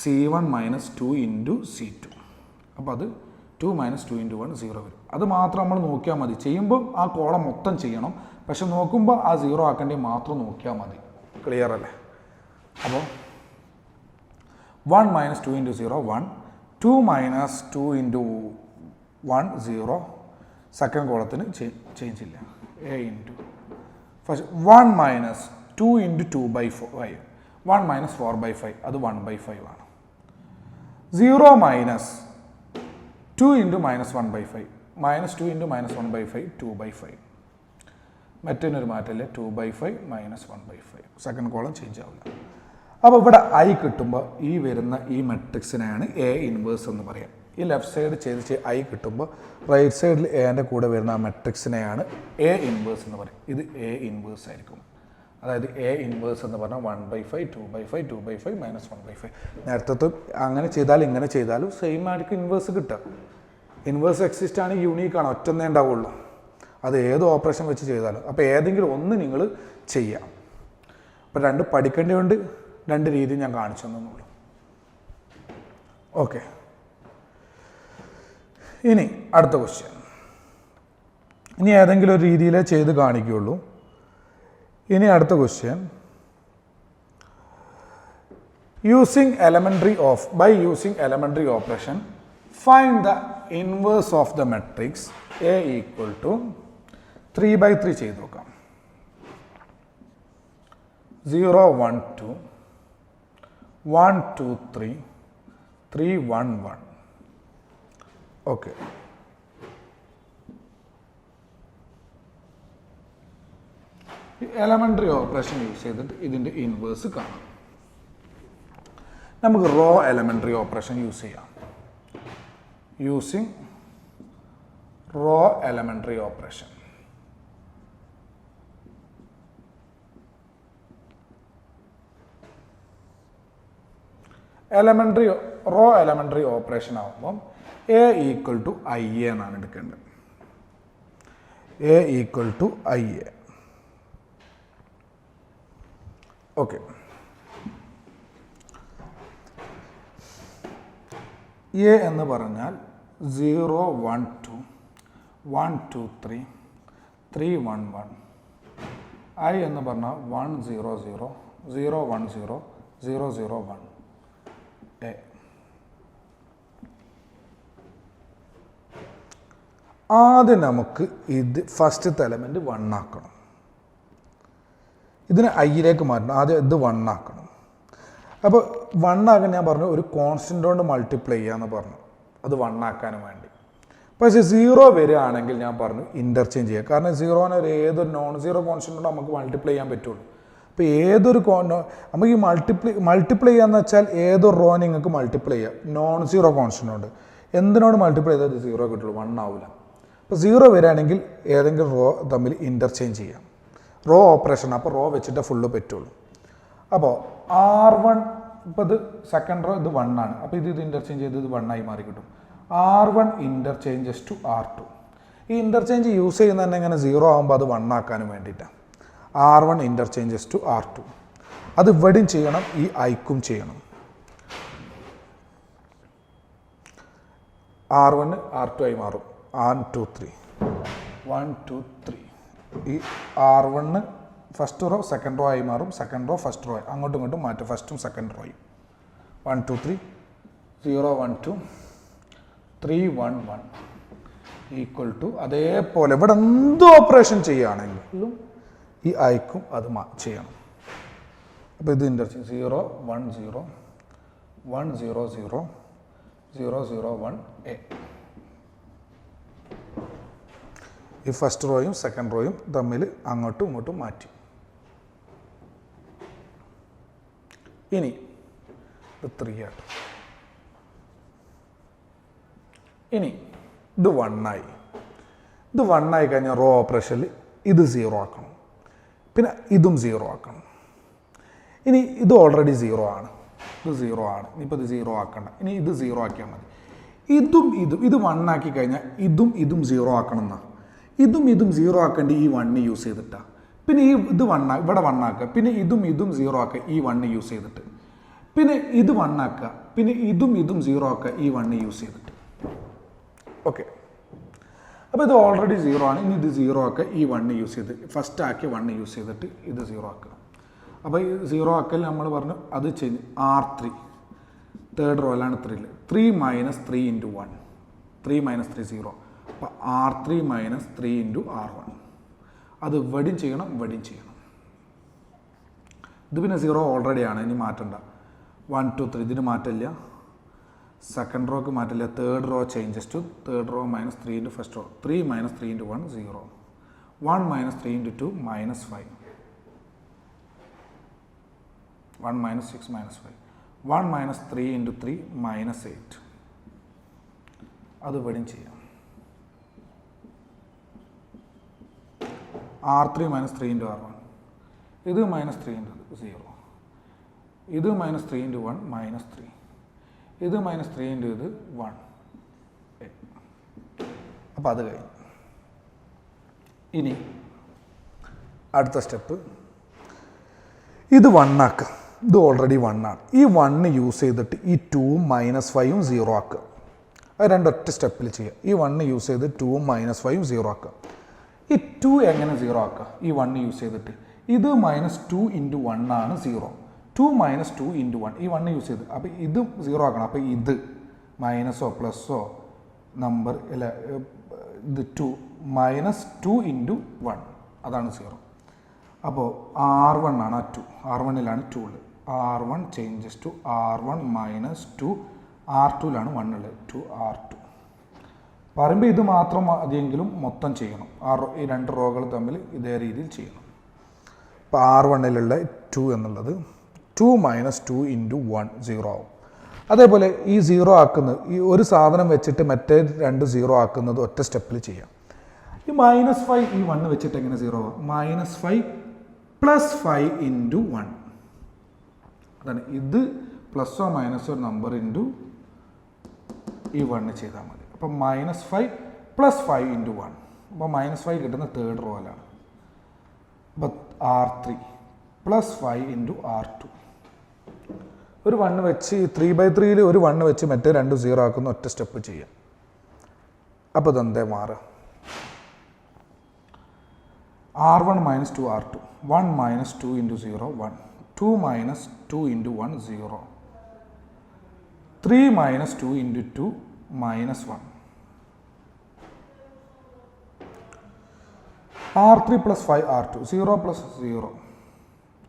C1 - 2 × C2. അപ്പോൾ അത് 2 - 2 × 1 0 വരും. അത് മാത്രം നമ്മൾ നോക്കിയാൽ മതി. ചെയ്യുമ്പോൾ ആ കോളം മൊത്തം ചെയ്യണം, പക്ഷെ നോക്കുമ്പോൾ ആ 0 ആക്കേണ്ടി മാത്രം നോക്കിയാൽ മതി. ക്ലിയർ അല്ലേ? അപ്പോൾ 1 - 2 × 0 1, 2 - 2 × 1 0. സെക്കൻഡ് കോളത്തിന് ചേഞ്ച് ഇല്ല. എ ഇൻറ്റു ഫസ്റ്റ് 1 - 2 × 2/5 1 - 4/5 അത് 1/5 ആണ്. 0 - 2 × -1/5 -2 × -1/5 2/5. മറ്റൊരു മാറ്റമില്ല, 2/5 -1/5. സെക്കൻഡ് കോളം ചേഞ്ച് ആവില്ല. അപ്പോൾ ഇവിടെ ഐ കിട്ടുമ്പോൾ ഈ വരുന്ന ഈ മെട്രിക്സിനെയാണ് എ ഇൻവേഴ്സ് എന്ന് പറയാം. ഈ ലെഫ്റ്റ് സൈഡ് ചെയ്ത് ഐ കിട്ടുമ്പോൾ റൈറ്റ് സൈഡിൽ എൻ്റെ കൂടെ വരുന്ന ആ മെട്രിക്സിനെയാണ് എ ഇൻവേഴ്സ് എന്ന് പറയും. ഇത് എ ഇൻവേഴ്സ് ആയിരിക്കും. അതായത് എ ഇൻവേഴ്സ് എന്ന് പറഞ്ഞാൽ 1/5 2/5 2/5 -1/5. നേരത്തെ അങ്ങനെ ചെയ്താലും ഇങ്ങനെ ചെയ്താലും സെയിം ആയിരിക്കും ഇൻവേഴ്സ് കിട്ടുക. ഇൻവേഴ്സ് എക്സിസ്റ്റ് ആണ്, യൂണീക്കാണ്, ഒറ്റന്നേ ഉണ്ടാവുള്ളൂ. അത് ഏത് ഓപ്പറേഷൻ വെച്ച് ചെയ്താലും. അപ്പോൾ ഏതെങ്കിലും ഒന്ന് നിങ്ങൾ ചെയ്യാം. അപ്പോൾ രണ്ട് പഠിക്കേണ്ടതുകൊണ്ട് രണ്ട് രീതി ഞാൻ കാണിച്ചു തന്നുള്ളൂ. ഓക്കെ, ഇനി അടുത്ത ക്വസ്റ്റ്യൻ. ഇനി ഏതെങ്കിലും ഒരു രീതിയിലേ ചെയ്ത് കാണിക്കുകയുള്ളൂ. ഇനി അടുത്ത question. by using elementary operation, find the inverse of the matrix A equal to 3/3 ചെയ്ത് നോക്കാം. 0 1 2 1 2 3 3 1 1. ഓക്കെ, എലമെൻ്ററി ഓപ്പറേഷൻ യൂസ് ചെയ്തിട്ട് ഇതിൻ്റെ ഇൻവേഴ്സ് കാണാം. നമുക്ക് റോ എലമെൻ്ററി ഓപ്പറേഷൻ യൂസ് ചെയ്യാം. Using row elementary operation. Row elementary operation ആകുമ്പം A equal to I A എന്നാണ് എടുക്കേണ്ടത്. A equal to I A. Okay, A എന്ന് പറഞ്ഞാൽ 0 1 2 1 2 3 3 1 1. ഐ എന്ന് പറഞ്ഞാൽ 1 0 0 0 1 0 0 0 1. എ. ആദ്യം നമുക്ക് ഇത് ഫസ്റ്റത്തെ എലമെൻറ്റ് 1 ആക്കണം. ഇതിനെ ഐയിലേക്ക് മാറ്റണം. ആദ്യം ഇത് 1 ആക്കണം. അപ്പോൾ 1 ആക്കാൻ ഞാൻ പറഞ്ഞു ഒരു കോൺസ്റ്റൻ്റ് കൊണ്ട് മൾട്ടിപ്ലൈ ചെയ്യാമെന്ന് പറഞ്ഞു, അത് 1 ആക്കാനും വേണ്ടി. പക്ഷേ 0 വരികയാണെങ്കിൽ ഞാൻ പറഞ്ഞു ഇൻ്റർചേഞ്ച് ചെയ്യുക. കാരണം 0നെ ഒരു ഏതൊരു നോൺ സീറോ കോൺസ്റ്റൻ്റ് കൊണ്ട് നമുക്ക് മൾട്ടിപ്ലൈ ചെയ്യാൻ പറ്റുള്ളൂ. അപ്പോൾ ഏതൊരു നമുക്ക് ഈ മൾട്ടിപ്ലൈ ചെയ്യാന്ന് വെച്ചാൽ ഏതൊരു റോ നിങ്ങൾക്ക് മൾട്ടിപ്ലൈ ചെയ്യാം നോൺ സീറോ കോൺസ്റ്റൻ്റ് കൊണ്ട്. എന്തിനോട് മൾട്ടിപ്ലൈ ചെയ്താൽ 0 കിട്ടുള്ളൂ, 1 ആവില്ല. അപ്പോൾ 0 വരികയാണെങ്കിൽ ഏതെങ്കിലും റോ തമ്മിൽ ഇൻ്റർചേഞ്ച് ചെയ്യാം. റോ ഓപ്പറേഷൻ, അപ്പോൾ റോ വെച്ചിട്ട് ഫുള്ള് പറ്റുള്ളൂ. അപ്പോൾ R1, ഇപ്പോൾ ഇത് സെക്കൻഡ് റോ, ഇത് 1 ആണ്. അപ്പോൾ ഇത് ഇൻ്റർചേഞ്ച് ചെയ്ത് ഇത് 1 ആയി മാറി കിട്ടും. R1 interchanges to R2. ഈ ഇൻ്റർചേഞ്ച് യൂസ് ചെയ്യുന്ന തന്നെ ഇങ്ങനെ 0 ആകുമ്പോൾ അത് 1 ആക്കാനും വേണ്ടിയിട്ടാണ്. R1 interchanges to R2. അത് ഇവിടെയും ചെയ്യണം, ഈ ഐക്കും ചെയ്യണം. R1 R2 ആയി മാറും. 1 2 3 1 2 3. ഈ R1 first row second row ആയി മാറും, സെക്കൻഡ് റോ ഫസ്റ്റ് റോ ആയി, അങ്ങോട്ടും ഇങ്ങോട്ടും മാറ്റും, ഫസ്റ്റും സെക്കൻഡ് റോയും. 1 2 3 0 1 2 3 1 1 ഈക്വൽ ടു. അതേപോലെ ഇവിടെ എന്ത് ഓപ്പറേഷൻ ചെയ്യുകയാണെങ്കിലും ഈ ഐക്കും അത് ചെയ്യണം. അപ്പോൾ ഇത് ഇൻ്റർചേഞ്ച് 0 1 0 1 0 0 0 0 1 എ. ഈ ഫസ്റ്റ് റോയും സെക്കൻഡ് റോയും തമ്മിൽ അങ്ങോട്ടും ഇങ്ങോട്ടും മാറ്റി. ഇനി ഇത് 3 ആയിട്ട്. ഇനി ഇത് 1 ആയി. ഇത് 1 ആയി കഴിഞ്ഞാൽ റോ ഓപ്പറേഷനിൽ ഇത് 0 ആക്കണം, പിന്നെ ഇതും 0 ആക്കണം. ഇനി ഇത് ഓൾറെഡി 0 ആണ്, ഇത് 0 ആണ്. ഇനിയിപ്പോൾ ഇത് 0 ആക്കണ്ട, ഇനി ഇത് 0 ആക്കിയാൽ മതി. ഇത് 1 ആക്കി കഴിഞ്ഞാൽ ഇതും 0 ആക്കണം എന്നാണ്. ഇതും 0 ആക്കേണ്ടി ഈ 1 യൂസ് ചെയ്തിട്ടാണ്. പിന്നെ ഇത് 1 ഇവിടെ 1 ആക്കുക, പിന്നെ ഇതും 0 ആക്കുക ഈ 1 യൂസ് ചെയ്തിട്ട്, പിന്നെ ഇത് 1 ആക്കുക, പിന്നെ ഇതും 0 ആക്കുക ഈ 1 യൂസ് ചെയ്തിട്ട്. ഓക്കെ, അപ്പോൾ ഇത് ഓൾറെഡി 0 ആണ്. ഇനി ഇത് 0 ആക്കുക ഈ 1 യൂസ് ചെയ്ത്, ഫസ്റ്റ് ആക്കിയ 1 യൂസ് ചെയ്തിട്ട് ഇത് 0 ആക്കുക. അപ്പോൾ ഈ 0 ആക്കൽ നമ്മൾ പറഞ്ഞു അത് ചെയ്ത് R3 തേർഡ് റോയിലാണ് 3 3 - 3 × 1 3 - 3 0. അപ്പോൾ R3 - 3 × R1. അത് ഇവിടെയും ചെയ്യണം, ഇവിടെയും ചെയ്യണം. ഇത് പിന്നെ 0 ഓൾറെഡി ആണ്, ഇനി മാറ്റണ്ട. 1 2 3 ഇതിന് മാറ്റില്ല, സെക്കൻഡ് റോക്ക് മാറ്റില്ല. Third row changes to third row -3 × first row. 3 - 3 × 1 0 1 - 3 × 2 -5 1 - 6 -5 1 - 3 × 3 -8. അത് ഇവിടെയും ചെയ്യാം. R3 - 3 × R1. ഇത് -3 × 0. ഇത് -3 × 1 -3. ഇത് -3 × ഇത് 1. അപ്പോൾ അത് കഴിഞ്ഞു. ഇനി അടുത്ത സ്റ്റെപ്പ്, ഇത് 1 ആക്കുക. ഇത് ഓൾറെഡി 1 ആണ്. ഈ 1 യൂസ് ചെയ്തിട്ട് ഈ 2ഉം -5ഉം 0 ആക്കുക. അത് രണ്ടൊറ്റ സ്റ്റെപ്പിൽ ചെയ്യുക. ഈ 1 യൂസ് ചെയ്ത് 2ഉം -5ഉം 0 ആക്കുക. ഈ 2 എങ്ങനെ 0 ആക്കുക? ഈ 1 യൂസ് ചെയ്തിട്ട് ഇത് -2 × 1 ആണ് 0. 2 - 2 × 1 ഈ 1 യൂസ് ചെയ്ത് അപ്പോൾ ഇത് 0 ആക്കണം. അപ്പോൾ ഇത് മൈനസോ പ്ലസ്സോ നമ്പർ അല്ല ഇത് 2 -2 × 1 അതാണ് 0. അപ്പോൾ R1 ആണ് ആ 2. R1ലാണ് 2 ഉള്ളത്. R1 changes to R1 - 2. R2ലാണ് 1 ഉള്ളത്. 2R2 പറയുമ്പോൾ ഇത് മാത്രം മതിയെങ്കിലും മൊത്തം ചെയ്യണം. ഈ രണ്ട് റോകൾ തമ്മിൽ ഇതേ രീതിയിൽ ചെയ്യണം. അപ്പോൾ R1ലുള്ള 2 എന്നുള്ളത് 2 - 2 × 1 0 ആവും. അതേപോലെ ഈ 0 ആക്കുന്നത് ഈ ഒരു സാധനം വെച്ചിട്ട് മറ്റേ രണ്ട് 0 ആക്കുന്നത് ഒറ്റ സ്റ്റെപ്പിൽ ചെയ്യാം. ഈ -5 ഈ 1 വെച്ചിട്ട് എങ്ങനെ 0 ആവും? -5 + 5 × 1 അതാണ്. ഇത് പ്ലസ്സോ മൈനസോ നമ്പർ ഇൻറ്റു ഈ 1 ചെയ്താൽ മതി. അപ്പം -5 + 5 × 1 അപ്പോൾ -5 കിട്ടുന്ന തേർഡ് റോയിലാണ്. അപ്പോൾ R3 + 5 × R2 ഒരു 1 വെച്ച് 3/3 ഒരു 1 വെച്ച് മറ്റേ രണ്ട് 0 ആക്കുന്ന ഒറ്റ സ്റ്റെപ്പ് ചെയ്യാം. അപ്പോൾ ഇതെന്തേ മാറുക? R1 - 2 R2 1 - 2 × 0 1 2 - 2 × 1 0 3 - 2 × 2 -1 R3 + 5 R2 0 + 0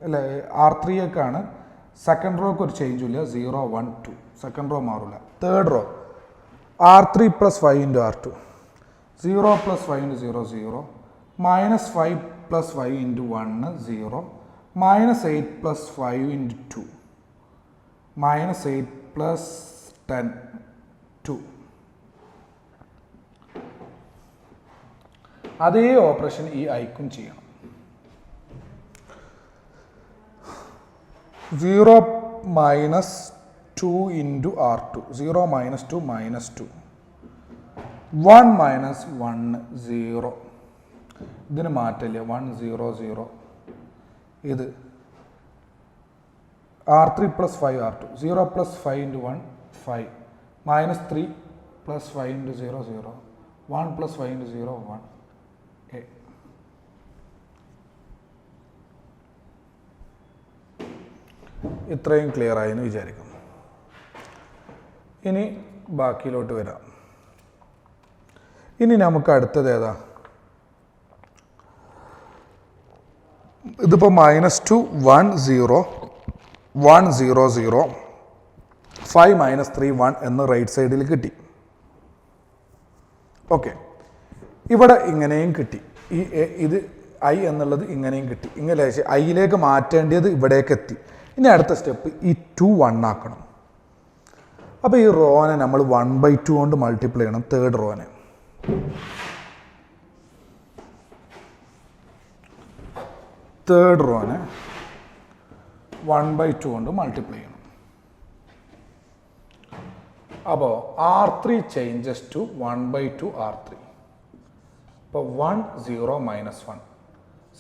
അല്ലേ? R3ക്കാണ് സെക്കൻഡ് റോക്ക് ഒരു ചേഞ്ചും ഇല്ല. 0 1 2 സെക്കൻഡ് റോ മാറില്ല. തേർഡ് റോ R3 + 5 × R2 0 + 5 × 0 0 -5 + 5 × 1 0 -8 + 5 × 2 -8 + 10 2 അതേ ഓപ്പറേഷൻ ഈ ഐക്കും ചെയ്യണം. 0 - 2 × R2 0 - 2 -2 1 - 1 0 ഇതിന് മാറ്റില്ല. 1 0 0 ഇത് R3 + 5 R2 0 + 5 × 1 5 -3 + 5 × 0 0 1 + 5 × 0 1 ഇത്രയും ക്ലിയർ ആയെന്ന് വിചാരിക്കുന്നു. ഇനി ബാക്കിയിലോട്ട് വരാം. ഇനി നമുക്ക് അടുത്തത് ഏതാ? ഇതിപ്പോൾ -2 1 0 1 0 0 5 - 3 1 എന്ന് റൈറ്റ് സൈഡിൽ കിട്ടി. ഓക്കെ, ഇവിടെ ഇങ്ങനെയും കിട്ടി. ഇത് I എന്നുള്ളത് ഇങ്ങനെയും കിട്ടി. ഇങ്ങനെ ഐയിലേക്ക് മാറ്റേണ്ടത് ഇവിടേക്ക് എത്തി. ഇനി അടുത്ത സ്റ്റെപ്പ് ഈ 2 1 ആക്കണം. അപ്പോൾ ഈ റോനെ നമ്മൾ 1/2 കൊണ്ട് മൾട്ടിപ്ലൈ ചെയ്യണം. തേർഡ് റോനെ തേർഡ് റോനെ 1/2 കൊണ്ട് മൾട്ടിപ്ലൈ ചെയ്യണം. അപ്പോൾ R3 ചേഞ്ചസ് ടു 1/2 R3. അപ്പോൾ 1 0 -1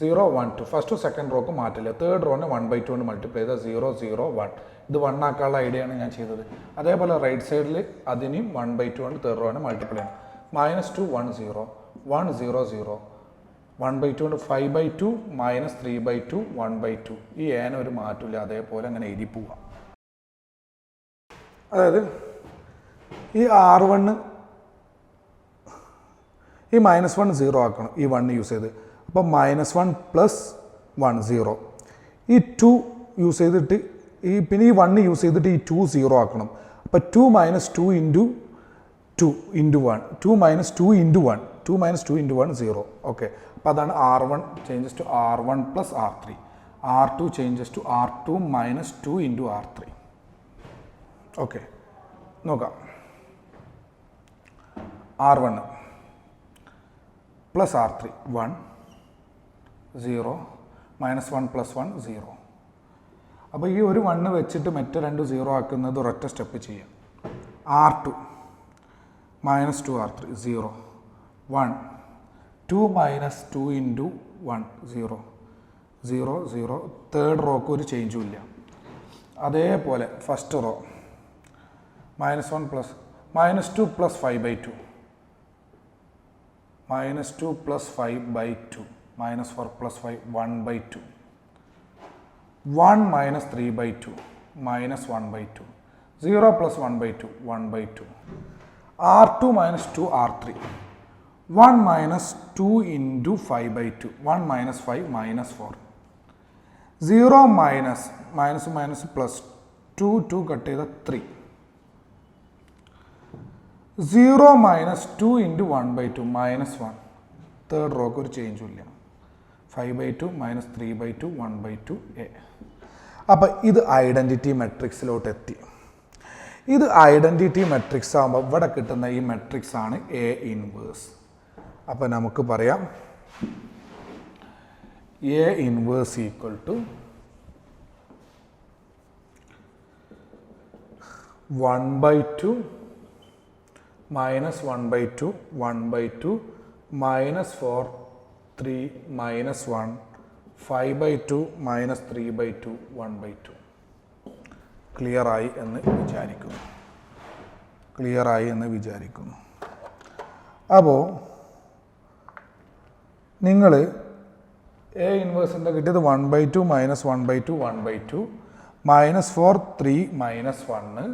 0 1 2 ഫസ്റ്റ് സെക്കൻഡ് റോക്ക് മാറ്റില്ല. തേർഡ് റോനെ 1/2 കൊണ്ട് മൾട്ടിപ്ലൈ ചെയ്താൽ 0 0 1 ഇത് 1 ആക്കാനുള്ള ഐഡിയ ആണ് ഞാൻ ചെയ്തത്. അതേപോലെ റൈറ്റ് സൈഡിൽ അതിനെയും 1/2 കൊണ്ട് തേർഡ് റോനെ മൾട്ടിപ്ലൈ ചെയ്യണം. -2 1 0 1 0 0 1/2 കൊണ്ട് 5/2 -3/2 1/2 ഈ ഏന ഒരു മാറ്റില്ല. അതേപോലെ അങ്ങനെ എഴുതി പോവാം. അതായത് ഈ R1 ഈ -1 0 ആക്കണം. ഈ 1 യൂസ് ചെയ്ത് അപ്പോൾ -1 + 1 0 ഈ 2 യൂസ് ചെയ്തിട്ട് പിന്നെ ഈ 1 യൂസ് ചെയ്തിട്ട് ഈ 2 0 ആക്കണം. അപ്പോൾ 2 - 2 × 2 × 1 2 - 2 × 1 2 - 2 × 1 0. ഓക്കെ, അപ്പോൾ അതാണ് R1 changes to R1 + R3. R2 changes to R2 - 2 × R3. Okay, നോക്കാം. R1 + R3 1 0 -1 + 1 0. അപ്പോൾ ഈ ഒരു 1 വെച്ചിട്ട് മറ്റേ രണ്ട് 0 ആക്കുന്നത് ഒരൊറ്റ സ്റ്റെപ്പ് ചെയ്യാം. R2 -2 R3 0 1 2 - 2 × 1 0 0 0 തേർഡ് റോക്ക് ഒരു ചേഞ്ചും ഇല്ല. അതേപോലെ first row -1 plus -2 plus 5/2 -2 plus 5/2 -4 plus 5 1/2 1 minus 3/2 minus 1/2 0 plus 1/2 1/2 R2 minus 2 R3 1 minus 2 into 5/2 1 minus 5 minus 4 0 minus plus 2 cut ചെയ്ത 3 0 minus 2 into 1/2 minus 1 third rock ഒരു ചേഞ്ചും ഇല്ല 5/2 minus 3/2 1/2 A. അപ്പോൾ ഇത് identity മെട്രിക്സിലോട്ട് എത്തി. ഇത് ഐഡൻറ്റിറ്റി മെട്രിക്സ് ആകുമ്പോൾ ഇവിടെ കിട്ടുന്ന ഈ മെട്രിക്സ് ആണ് A ഇൻവേഴ്സ്. അപ്പോൾ നമുക്ക് പറയാം A inverse equal to 1/2 minus 1/2 1/2 minus 4 3 minus 1 5/2 minus 3/2 1/2 clear ആയി എന്ന് വിചാരിക്കുന്നു. അപ്പോൾ നിങ്ങൾ A ഇൻവേഴ്സ് എന്താ കിട്ടിയത് 1/2 minus 1/2 1/2 minus 4 3 minus 1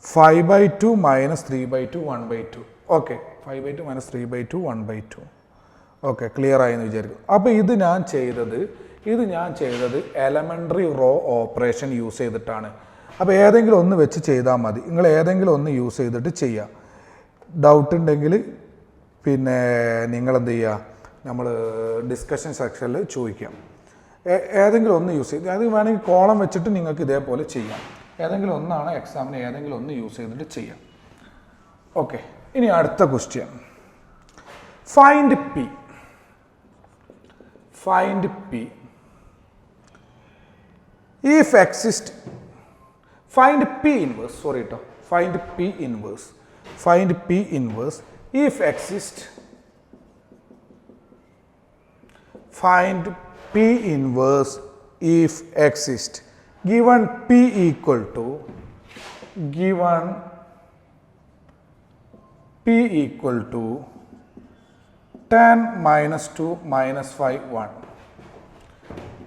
5/2 minus 3/2 1/2 okay 5/2 minus 3/2 1/2 okay clear ആയി എന്ന് വിചാരിക്കും. അപ്പോൾ ഇത് ഞാൻ ചെയ്തത് എലമെൻ്ററി റോ ഓപ്പറേഷൻ യൂസ് ചെയ്തിട്ടാണ്. അപ്പോൾ ഏതെങ്കിലും ഒന്ന് വെച്ച് ചെയ്താൽ മതി. നിങ്ങൾ ഏതെങ്കിലും ഒന്ന് യൂസ് ചെയ്തിട്ട് ചെയ്യുക. ഡൗട്ട് ഉണ്ടെങ്കിൽ പിന്നെ നിങ്ങളെന്ത് ചെയ്യുക, നമ്മൾ ഡിസ്കഷൻ സെക്ഷനിൽ ചോദിക്കാം. ഏതെങ്കിലും ഒന്ന് യൂസ് ചെയ്ത് അത് വേണമെങ്കിൽ കോളം വെച്ചിട്ട് നിങ്ങൾക്ക് ഇതേപോലെ ചെയ്യാം. ഏതെങ്കിലും ഒന്നാണ് എക്സാമിന് ഏതെങ്കിലും ഒന്ന് യൂസ് ചെയ്തിട്ട് ചെയ്യാം. ഓക്കെ, ഇനി അടുത്ത question. Find P if exist. Find P inverse if exist. Find P inverse if exist. Given P equal to 10 minus 2 minus 5 1.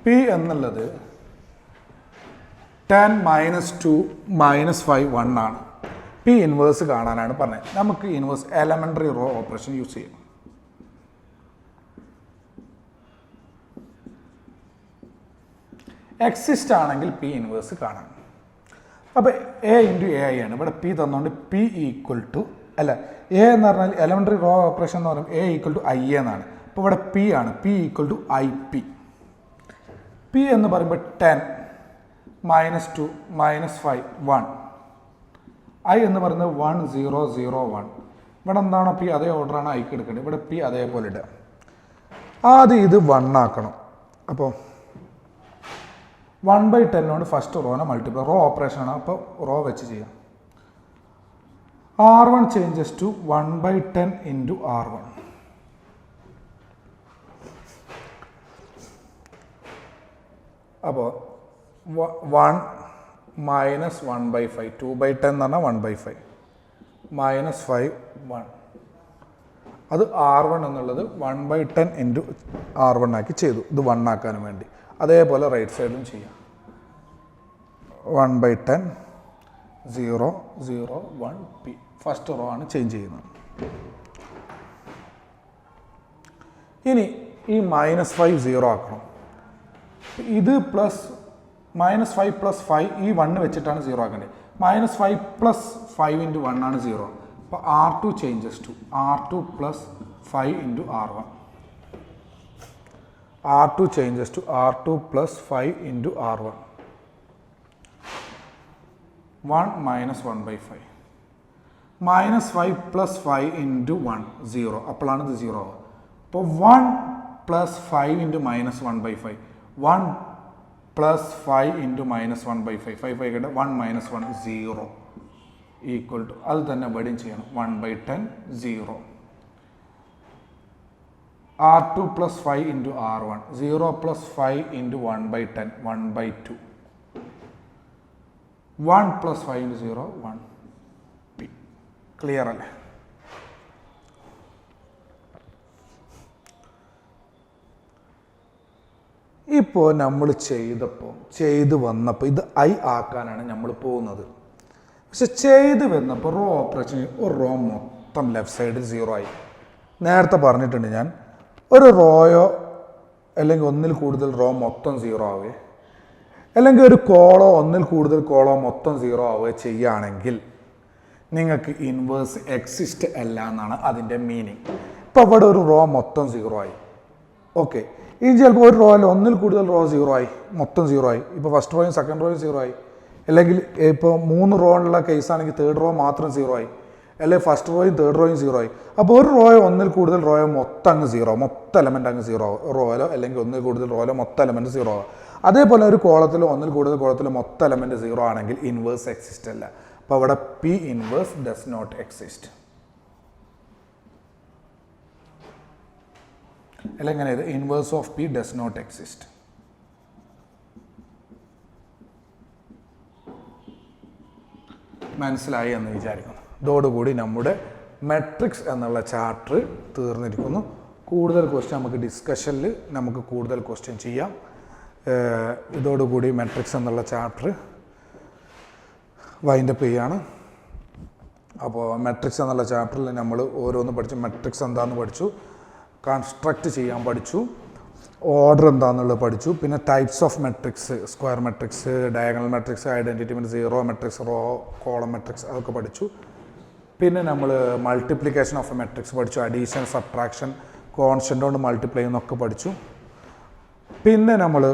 P എന്നുള്ളത് 10 minus 2 minus 5 1 ആണ്. P ഇൻവേഴ്സ് കാണാനാണ് പറഞ്ഞത്. നമുക്ക് inverse elementary row operation use ചെയ്യും. Exist ആണെങ്കിൽ P inverse കാണാം. അപ്പോൾ A into A I ആണ്. ഇവിടെ P തന്നുകൊണ്ട് P ഈക്വൽ ടു അല്ല A എന്ന് പറഞ്ഞാൽ എലമെൻ്ററി റോ ഓപ്പറേഷൻ എന്ന് പറയുമ്പോൾ A ഈക്വൽ ടു I എന്നാണ്. അപ്പോൾ ഇവിടെ P ആണ്. P equal to IP. P എന്ന് പറയുമ്പോൾ 10 minus 2 minus 5 1. I എന്ന് പറയുന്നത് 1 0 0 1. ഇവിടെ എന്താണോ P അതേ ഓർഡറാണ് Iക്ക് എടുക്കേണ്ടത്. ഇവിടെ P അതേപോലെ ഇടുക. ആദ്യം ഇത് 1 ആക്കണം. അപ്പോൾ 1/10 കൊണ്ട് ഫസ്റ്റ് റോനെ മൾട്ടിപ്ലൈ റോ ഓപ്പറേഷൻ ആണ്. അപ്പോൾ റോ വെച്ച് ചെയ്യാം. R1 changes to 1/10 into R1. അപ്പോൾ 1 minus 1/5 2/10 എന്ന് പറഞ്ഞാൽ 1/5 minus 5 1. അത് R1 എന്നുള്ളത് 1/10 into R1 ആക്കി ചെയ്തു. ഇത് 1 ആക്കാനും വേണ്ടി. അതേപോലെ റൈറ്റ് സൈഡും ചെയ്യാം. 1/10 0 0 1 P. ഫസ്റ്റ് റോ ആണ് ചേഞ്ച് ചെയ്യുന്നത്. ഇനി ഈ -5 0 ആക്കണം. ഇത് പ്ലസ് -5 പ്ലസ് 5 ഈ 1 വെച്ചിട്ടാണ് 0 ആക്കേണ്ടത്. -5 പ്ലസ് 5 ഇൻറ്റു 1 ആണ് 0. അപ്പോൾ R2 changes to R2 plus 5 into R1. R2 changes to R2 plus 5 into R1. 1 minus 1/5. Minus 5 plus 5 into 1 0. അപ്പോഴാണ് ഇത് 0. അപ്പോൾ 1 plus 5 into minus 1/5. 1 plus 5 into minus 1/5. 5 ആയിക്കട്ടെ 1 minus 1 0 ഈക്വൽ ടു അത് തന്നെ ഇവിടെയും ചെയ്യണം 1/10 0. R2 plus 5 into R1. 0 plus 5 into 1 by 10, 1 by 2. 1 plus 5 into 0, 1. P. Clear അല്ലേ? ഇപ്പോൾ നമ്മൾ ചെയ്ത് വന്നപ്പോൾ ഇത് ഐ ആക്കാനാണ് നമ്മൾ പോകുന്നത്. പക്ഷെ ചെയ്ത് വന്നപ്പോൾ റോ ഓപ്പറേഷൻ ഒരു റോ മൊത്തം ലെഫ്റ്റ് സൈഡിൽ 0 ആയി. നേരത്തെ പറഞ്ഞിട്ടുണ്ട് ഞാൻ, ഒരു റോയോ അല്ലെങ്കിൽ ഒന്നിൽ കൂടുതൽ റോ മൊത്തം 0 ആവുകയെ, അല്ലെങ്കിൽ ഒരു കോളോ ഒന്നിൽ കൂടുതൽ കോളോ മൊത്തം 0 ആവുകയോ ചെയ്യുകയാണെങ്കിൽ നിങ്ങൾക്ക് ഇൻവേഴ്സ് എക്സിസ്റ്റ് അല്ല എന്നാണ് അതിൻ്റെ മീനിങ്. ഇപ്പോൾ അവിടെ ഒരു റോ മൊത്തം 0 ആയി. ഓക്കെ, ഇനി ചിലപ്പോൾ ഒരു റോയിൽ ഒന്നിൽ കൂടുതൽ റോ 0 ആയി, മൊത്തം 0 ആയി. ഇപ്പോൾ ഫസ്റ്റ് റോയും സെക്കൻഡ് റോയും 0 ആയി. അല്ലെങ്കിൽ ഇപ്പോൾ 3 റോ ഉള്ള കേസാണെങ്കിൽ തേർഡ് റോ മാത്രം 0 ആയി, അല്ലെങ്കിൽ ഫസ്റ്റ് റോയും തേർഡ് റോയും 0 ആയി. അപ്പോൾ ഒരു റോയോ ഒന്നിൽ കൂടുതൽ റോയോ മൊത്തം അങ്ങ് 0, മൊത്തം എലമെൻ്റ് അങ്ങ് 0 റോയിലോ അല്ലെങ്കിൽ ഒന്നിൽ കൂടുതൽ റോയിലോ മൊത്തം എലമെൻറ്റ് 0 ആവും. അതേപോലെ ഒരു കോളത്തിലോ ഒന്നിൽ കൂടുതൽ കോളത്തിലോ മൊത്തം എലമെൻറ്റ് 0 ആണെങ്കിൽ ഇൻവേഴ്സ് എക്സിസ്റ്റ് അല്ല. അപ്പോൾ അവിടെ P inverse does not exist. അല്ലെങ്കിൽ ഇത് inverse of P does not exist. മനസ്സിലായി എന്ന് വിചാരിക്കുന്നു. ഇതോടുകൂടി നമ്മുടെ മെട്രിക്സ് എന്നുള്ള ചാപ്റ്റർ തീർന്നിരിക്കുന്നു. കൂടുതൽ ക്വസ്റ്റ്യൻ നമുക്ക് ഡിസ്കഷനിൽ നമുക്ക് കൂടുതൽ ക്വസ്റ്റ്യൻ ചെയ്യാം. ഇതോടുകൂടി മെട്രിക്സ് എന്നുള്ള ചാപ്റ്റർ വൈൻഡപ്പ് ചെയ്യാണ്. അപ്പോൾ മെട്രിക്സ് എന്നുള്ള ചാപ്റ്ററിൽ നമ്മൾ ഓരോന്ന് പഠിച്ചു. മെട്രിക്സ് എന്താണെന്ന് പഠിച്ചു, കൺസ്ട്രക്റ്റ് ചെയ്യാൻ പഠിച്ചു, ഓർഡർ എന്താണെന്നുള്ളത് പഠിച്ചു, പിന്നെ types of matrix, square matrix, diagonal matrix, identity matrix, zero matrix, raw column matrix അതൊക്കെ പഠിച്ചു. പിന്നെ നമ്മൾ മൾട്ടിപ്ലിക്കേഷൻ ഓഫ് എ മെട്രിക്സ് പഠിച്ചു, അഡീഷൻ, സബ്ട്രാക്ഷൻ, കോൺസ്റ്റൻ്റ് കൊണ്ട് മൾട്ടിപ്ലൈ എന്നൊക്കെ പഠിച്ചു. പിന്നെ നമ്മൾ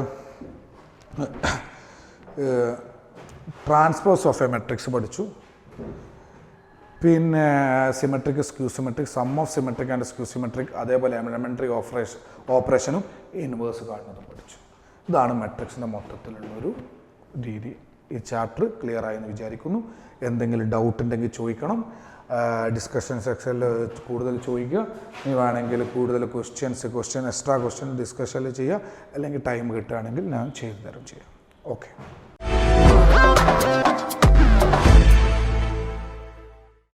ട്രാൻസ്പോസ് ഓഫ് എ മെട്രിക്സ് പഠിച്ചു. പിന്നെ symmetric, skew symmetric, sum of symmetric and skew symmetric, അതേപോലെ എലമെൻ്ററി ഓപ്പറേഷനും ഇൻവേഴ്സ് കാണുന്നതും പഠിച്ചു. ഇതാണ് മെട്രിക്സിൻ്റെ മൊത്തത്തിലുള്ളൊരു രീതി. ഈ ചാപ്റ്റർ ക്ലിയർ ആയെന്ന് വിചാരിക്കുന്നു. എന്തെങ്കിലും ഡൗട്ട് ഉണ്ടെങ്കിൽ ചോദിക്കണം. ഡിസ്കഷൻ സെക്ഷനിൽ കൂടുതൽ ചോദിക്കുക. ഇനി വേണമെങ്കിൽ കൂടുതൽ ക്വസ്റ്റ്യൻ എക്സ്ട്രാ ക്വസ്റ്റ്യൻ ഡിസ്കഷനിൽ ചെയ്യുക, അല്ലെങ്കിൽ ടൈം കിട്ടുകയാണെങ്കിൽ ഞാൻ ചെയ്തു തരും ചെയ്യാം. ഓക്കെ.